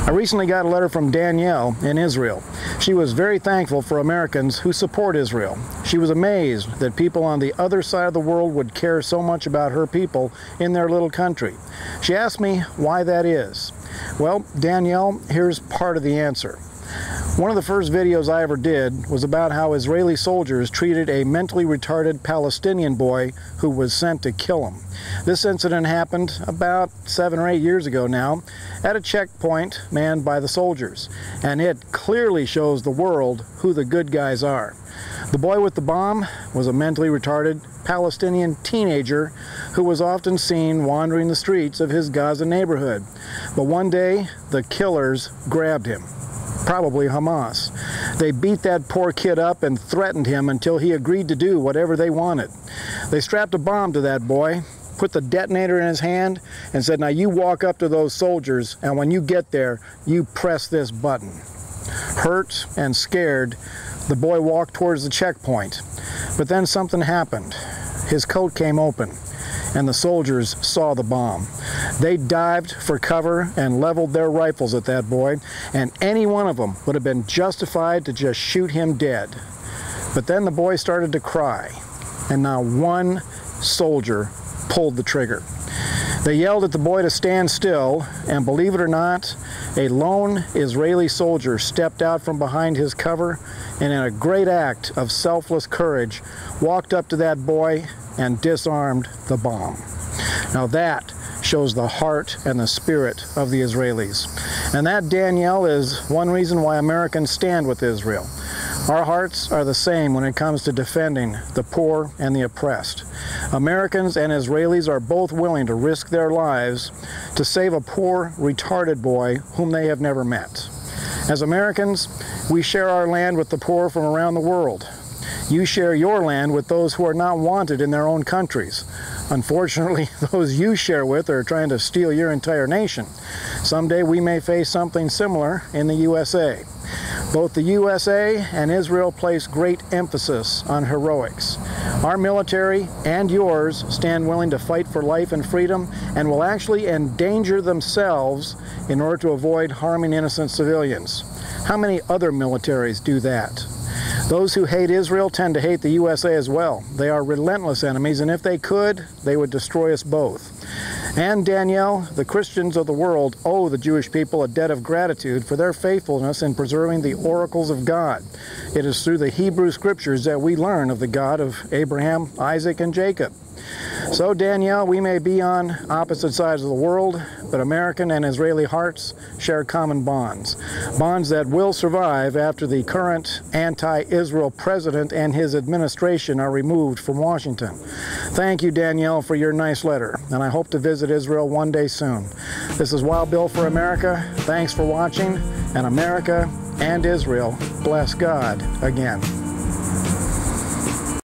I recently got a letter from Danielle in Israel. She was very thankful for Americans who support Israel. She was amazed that people on the other side of the world would care so much about her people in their little country. She asked me why that is. Well, Danielle, here's part of the answer. One of the first videos I ever did was about how Israeli soldiers treated a mentally retarded Palestinian boy who was sent to kill him. This incident happened about 7 or 8 years ago now at a checkpoint manned by the soldiers, and it clearly shows the world who the good guys are. The boy with the bomb was a mentally retarded Palestinian teenager who was often seen wandering the streets of his Gaza neighborhood. But one day, the killers grabbed him. Probably Hamas. They beat that poor kid up and threatened him until he agreed to do whatever they wanted. They strapped a bomb to that boy, put the detonator in his hand, and said, "Now you walk up to those soldiers, and when you get there, you press this button." Hurt and scared, the boy walked towards the checkpoint. But then something happened. His coat came open, and the soldiers saw the bomb. They dived for cover and leveled their rifles at that boy, and any one of them would have been justified to just shoot him dead. But then the boy started to cry, and not one soldier pulled the trigger. They yelled at the boy to stand still, and believe it or not, a lone Israeli soldier stepped out from behind his cover and in a great act of selfless courage walked up to that boy and disarmed the bomb. Now that shows the heart and the spirit of the Israelis. And that, Danielle, is one reason why Americans stand with Israel. Our hearts are the same when it comes to defending the poor and the oppressed. Americans and Israelis are both willing to risk their lives to save a poor, retarded boy whom they have never met. As Americans, we share our land with the poor from around the world. You share your land with those who are not wanted in their own countries. Unfortunately, those you share with are trying to steal your entire nation. Someday we may face something similar in the USA. Both the USA and Israel place great emphasis on heroics. Our military and yours stand willing to fight for life and freedom and will actually endanger themselves in order to avoid harming innocent civilians. How many other militaries do that? Those who hate Israel tend to hate the USA as well. They are relentless enemies, and if they could, they would destroy us both. And Danielle, the Christians of the world owe the Jewish people a debt of gratitude for their faithfulness in preserving the oracles of God. It is through the Hebrew Scriptures that we learn of the God of Abraham, Isaac, and Jacob. So, Danielle, we may be on opposite sides of the world, but American and Israeli hearts share common bonds. Bonds that will survive after the current anti-Israel president and his administration are removed from Washington. Thank you, Danielle, for your nice letter, and I hope to visit Israel one day soon. This is Wild Bill for America. Thanks for watching, and America and Israel bless God again.